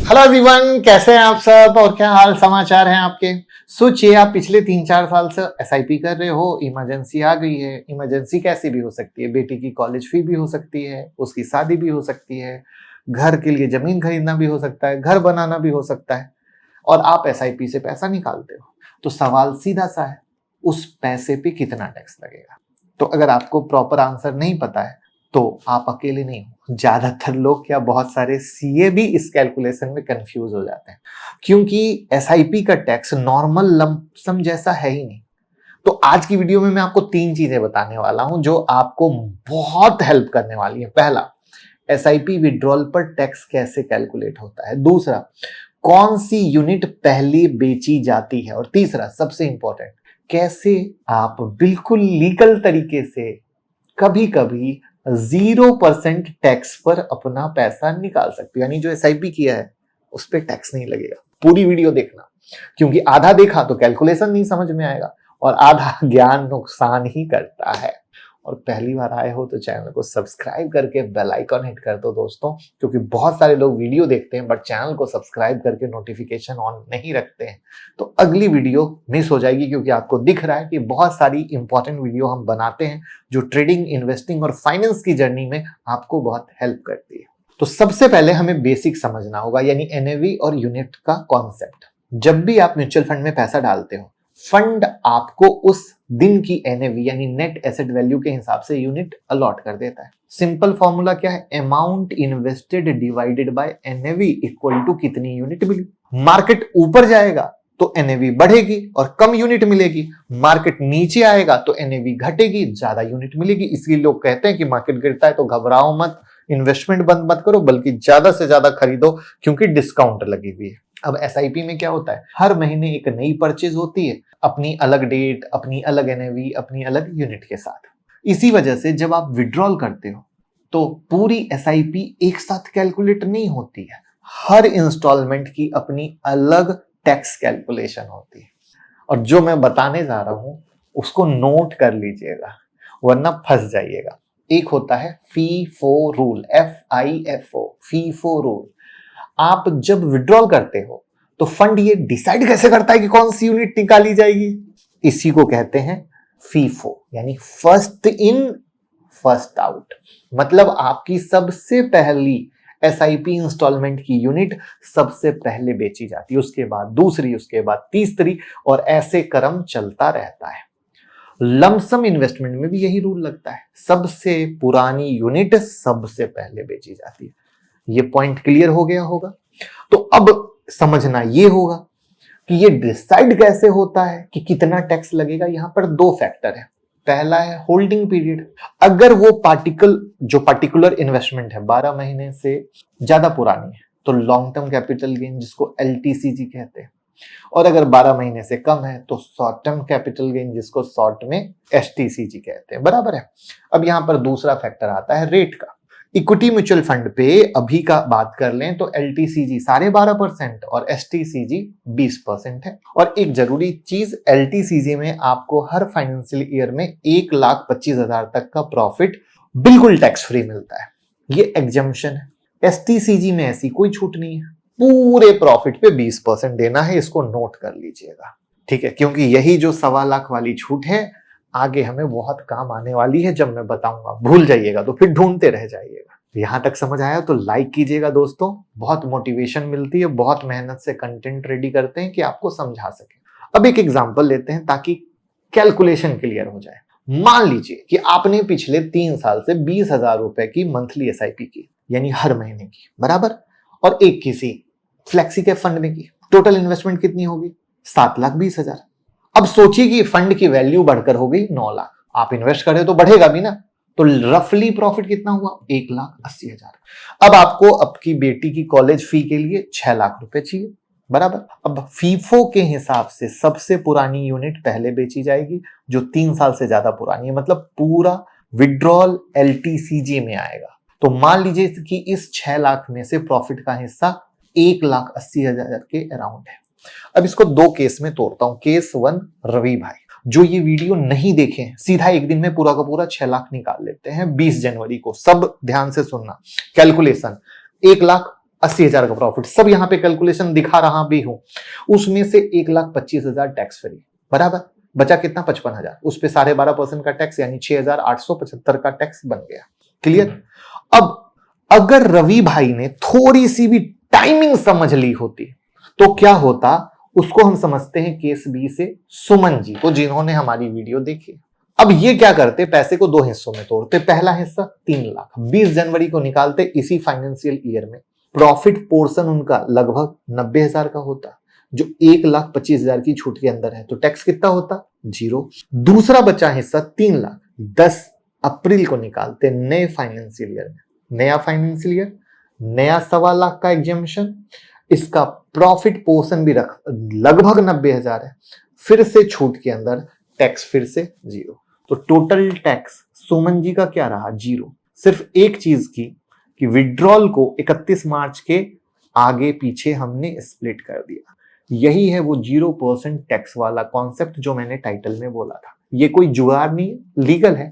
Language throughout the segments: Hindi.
हेलो एवरीवन, कैसे हैं आप सब और क्या हाल समाचार हैं आपके। सोचिए आप पिछले 3-4 साल से एसआईपी कर रहे हो, इमरजेंसी आ गई है। इमरजेंसी कैसी भी हो सकती है, बेटी की कॉलेज फी भी हो सकती है, उसकी शादी भी हो सकती है, घर के लिए जमीन खरीदना भी हो सकता है, घर बनाना भी हो सकता है और आप एसआईपी से पैसा निकालते हो। तो सवाल सीधा सा है, उस पैसे पे कितना टैक्स लगेगा। तो अगर आपको प्रॉपर आंसर नहीं पता है तो आप अकेले नहीं हो, ज्यादातर लोग क्या बहुत सारे सीए भी इस कैलकुलेशन में कंफ्यूज हो जाते हैं, क्योंकि एसआईपी का टैक्स नॉर्मल लंप सम जैसा है ही नहीं। तो आज की वीडियो में मैं आपको 3 चीजें बताने वाला हूं जो आपको बहुत हेल्प करने वाली है। पहला, एसआईपी विड्रॉल पर टैक्स कैसे कैलकुलेट होता है। दूसरा, कौन सी यूनिट पहले बेची जाती है। और तीसरा, सबसे इंपॉर्टेंट, कैसे आप बिल्कुल लीगल तरीके से कभी कभी 0% टैक्स पर अपना पैसा निकाल सकते हो। यानी जो एसआईपी किया है उस पर टैक्स नहीं लगेगा। पूरी वीडियो देखना, क्योंकि आधा देखा तो कैलकुलेशन नहीं समझ में आएगा और आधा ज्ञान नुकसान ही करता है। और पहली बार आए हो तो चैनल को सब्सक्राइब करके बेल आइकन हिट कर दो दोस्तों, क्योंकि बहुत सारे लोग वीडियो देखते हैं बट चैनल को सब्सक्राइब करके नोटिफिकेशन ऑन नहीं रखते हैं, तो अगली वीडियो मिस हो जाएगी। क्योंकि आपको दिख रहा है कि बहुत सारी इंपॉर्टेंट वीडियो हम बनाते हैं जो ट्रेडिंग, इन्वेस्टिंग और फाइनेंस की जर्नी में आपको बहुत हेल्प करती है। तो सबसे पहले हमें बेसिक समझना होगा, यानी एनएवी और यूनिट का कॉन्सेप्ट। जब भी आप म्यूचुअल फंड में पैसा डालते हो, फंड आपको उस दिन की एनएवी यानी नेट एसेट वैल्यू के हिसाब से यूनिट अलॉट कर देता है। सिंपल फॉर्मूला क्या है, amount invested divided by NAV equal to कितनी यूनिट मिली। मार्केट ऊपर जाएगा तो एनएवी बढ़ेगी और कम यूनिट मिलेगी, मार्केट नीचे आएगा तो एनएवी घटेगी, ज्यादा यूनिट मिलेगी। इसलिए लोग कहते हैं कि मार्केट गिरता है तो घबराओ मत, इन्वेस्टमेंट बंद मत करो, बल्कि ज्यादा से ज्यादा खरीदो क्योंकि डिस्काउंट लगी हुई है। अब एसआईपी में क्या होता है, हर महीने एक नई परचेज होती है, अपनी अलग डेट, अपनी अलग एनएवी, अपनी अलग यूनिट के साथ। इसी वजह से जब आप विड्रॉल करते हो तो पूरी एसआईपी एक साथ कैलकुलेट नहीं होती है, हर इंस्टॉलमेंट की अपनी अलग टैक्स कैलकुलेशन होती है। और जो मैं बताने जा रहा हूं उसको नोट कर लीजिएगा वरना फंस जाइएगा। एक होता है FIFO rule, FIFO, FIFO rule. आप जब विड्रॉल करते हो तो फंड ये डिसाइड कैसे करता है कि कौन सी यूनिट निकाली जाएगी, इसी को कहते हैं फीफो, यानी फर्स्ट इन फर्स्ट आउट। मतलब आपकी सबसे पहली एसआईपी इंस्टॉलमेंट की यूनिट सबसे पहले बेची जाती है, उसके बाद दूसरी, उसके बाद तीसरी, और ऐसे क्रम चलता रहता है। लमसम इन्वेस्टमेंट में भी यही रूल लगता है, सबसे पुरानी यूनिट सबसे पहले बेची जाती है। ये पॉइंट क्लियर हो गया होगा। तो अब समझना ये होगा कि ये डिसाइड कैसे होता है कि कितना टैक्स लगेगा। यहां पर 2 फैक्टर है। पहला है होल्डिंग पीरियड। अगर वो जो पर्टिकुलर इन्वेस्टमेंट है 12 महीने से ज्यादा पुरानी है तो लॉन्ग टर्म कैपिटल गेन, जिसको LTCG कहते हैं, और अगर 12 महीने से कम है तो शॉर्ट टर्म कैपिटल गेन, जिसको शॉर्ट में STCG कहते हैं। बराबर है। अब यहां पर दूसरा फैक्टर आता है रेट का। इक्विटी म्यूचुअल फंड पे अभी का बात कर लें तो LTCG 12.5% और STCG 20% है। और एक जरूरी चीज, LTCG में आपको हर फाइनेंशियल ईयर में 1,25,000 तक का प्रॉफिट बिल्कुल टैक्स फ्री मिलता है, ये एग्जम्पशन है। STCG में ऐसी कोई छूट नहीं है, पूरे प्रॉफिट पे 20% देना है, इसको नोट कर लीजिएगा, ठीक है। क्योंकि यही जो 1.25 लाख वाली छूट है आगे हमें बहुत काम आने वाली है, जब मैं बताऊंगा। भूल जाइएगा तो फिर ढूंढते रह जाइएगा। यहां तक समझ आया तो लाइक कीजिएगा दोस्तों, बहुत मोटिवेशन मिलती है, बहुत मेहनत से कंटेंट रेडी करते हैं कि आपको समझा सके। अब एक एग्जांपल लेते हैं ताकि कैलकुलेशन क्लियर हो जाए। मान लीजिए कि आपने पिछले 3 साल से 20,000 रुपए की मंथली एसआईपी की, यानी हर महीने की, बराबर, और एक किसी फ्लेक्सी के फंड में की। टोटल इन्वेस्टमेंट कितनी होगी, 7,20,000। अब सोचिए कि फंड की वैल्यू बढ़कर हो गई 9 लाख। आप इन्वेस्ट कर रहे हो तो बढ़ेगा भी ना, तो रफली प्रॉफिट कितना हुआ, 1,80,000। अब आपको आपकी बेटी की कॉलेज फी के लिए 6 लाख रुपए चाहिए, बराबर। अब फीफो के हिसाब से सबसे पुरानी यूनिट पहले बेची जाएगी जो 3 साल से ज्यादा पुरानी है, मतलब पूरा विड्रॉल LTCG में आएगा। तो मान लीजिए कि इस 6 लाख में से प्रॉफिट का हिस्सा 1,80,000 के अराउंड है। अब इसको 2 केस में तोड़ता हूं। केस 1, रवि भाई जो ये वीडियो नहीं देखे, सीधा एक दिन में पूरा का पूरा 6 लाख निकाल लेते हैं 20 जनवरी को। सब ध्यान से सुनना, कैलकुलेशन 1 लाख 80,000 का प्रॉफिट, सब यहाँ पे कैलकुलेशन दिखा रहा भी हूं, उसमें से 1,25,000 टैक्स फ्री, बराबर, बचा कितना 55,000, उस पे 12.5% का टैक्स यानी 6,875 का टैक्स बन गया। क्लियर। अब अगर रवि भाई ने थोड़ी सी भी टाइमिंग समझ ली होती तो क्या होता, उसको हम समझते हैं केस बी से सुमन जी को, जिन्होंने हमारी वीडियो देखी। अब ये क्या करते, पैसे को दो हिस्सों में तोड़ते, पहला हिस्सा 3 लाख 20 जनवरी को निकालते, इसी फाइनेंशियल ईयर में प्रॉफिट पोर्शन उनका लगभग 90,000 का होता, जो 1,25,000 की छूट के अंदर है, तो टैक्स कितना होता, 0। दूसरा बचा हिस्सा 3 लाख 10 अप्रैल को निकालते नए फाइनेंशियल ईयर में, नया फाइनेंशियल ईयर, नया 1.25 लाख का एग्जामिशन, इसका प्रॉफिट पोर्शन भी रख लगभग 90,000 है, फिर से छूट के अंदर टैक्स फिर से 0, तो टोटल टैक्स सुमन जी का क्या रहा, 0। सिर्फ एक चीज की कि विड्रॉल को 31 मार्च के आगे पीछे हमने स्प्लिट कर दिया, यही है वो 0% टैक्स वाला कॉन्सेप्ट जो मैंने टाइटल में बोला था। ये कोई जुगाड़ नहीं, लीगल है,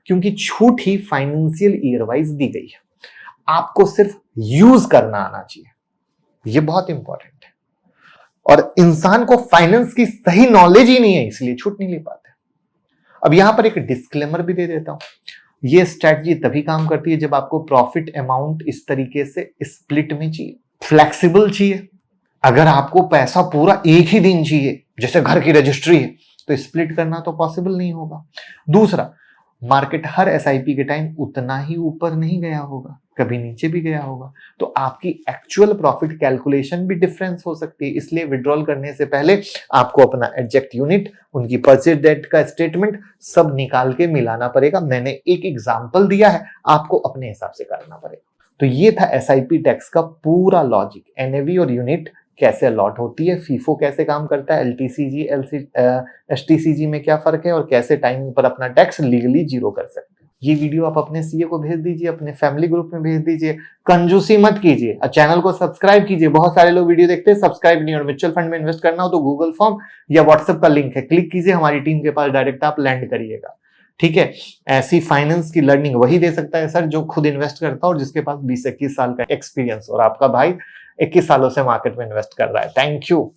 क्योंकि छूट ही फाइनेंशियल ईयर वाइज दी गई है, आपको सिर्फ यूज करना आना चाहिए, ये बहुत इंपॉर्टेंट है। और इंसान को फाइनेंस की सही नॉलेज ही नहीं है, इसलिए छूट नहीं ले पाते। अब यहां पर एक डिस्क्लेमर भी दे देता हूं, ये स्ट्रैटेजी तभी काम करती है जब आपको प्रॉफिट अमाउंट इस तरीके से स्प्लिट में चाहिए, फ्लेक्सिबल चाहिए। अगर आपको पैसा पूरा एक ही दिन चाहिए, जैसे घर की रजिस्ट्री है, तो स्प्लिट करना तो पॉसिबल नहीं होगा। दूसरा, मार्केट हर एसआईपी के टाइम उतना ही ऊपर नहीं गया होगा, कभी नीचे भी गया होगा, तो आपकी एक्चुअल प्रॉफिट कैलकुलेशन भी डिफरेंस हो सकती है। इसलिए विड्रॉल करने से पहले आपको अपना एग्जैक्ट यूनिट, उनकी परचेज डेट का स्टेटमेंट सब निकाल के मिलाना पड़ेगा। मैंने एक एग्जांपल दिया है, आपको अपने हिसाब से करना पड़ेगा। तो ये था एसआईपी टैक्स का पूरा लॉजिक, एनएवी और यूनिट कैसे अलॉट होती है, फीफो कैसे काम करता है, एलटीसीजी एसटीसीजी में क्या फर्क है, और कैसे टाइम पर अपना टैक्स लीगली 0 कर सकते हैं। ये वीडियो आप अपने सीए को भेज दीजिए, अपने फैमिली ग्रुप में भेज दीजिए, कंजूसी मत कीजिए, चैनल को सब्सक्राइब कीजिए। बहुत सारे लोग वीडियो देखते हैं, सब्सक्राइब नहीं। और म्यूचुअल फंड में इन्वेस्ट करना हो तो गूगल फॉर्म या व्हाट्सएप का लिंक है, क्लिक कीजिए, हमारी टीम के पास डायरेक्ट आप लैंड करिएगा। ठीक है, ऐसी फाइनेंस की लर्निंग वही दे सकता है सर जो खुद इन्वेस्ट करता है और जिसके पास 20-21 साल का एक्सपीरियंस, और आपका भाई 21 सालों से मार्केट में इन्वेस्ट कर रहा है। Thank you.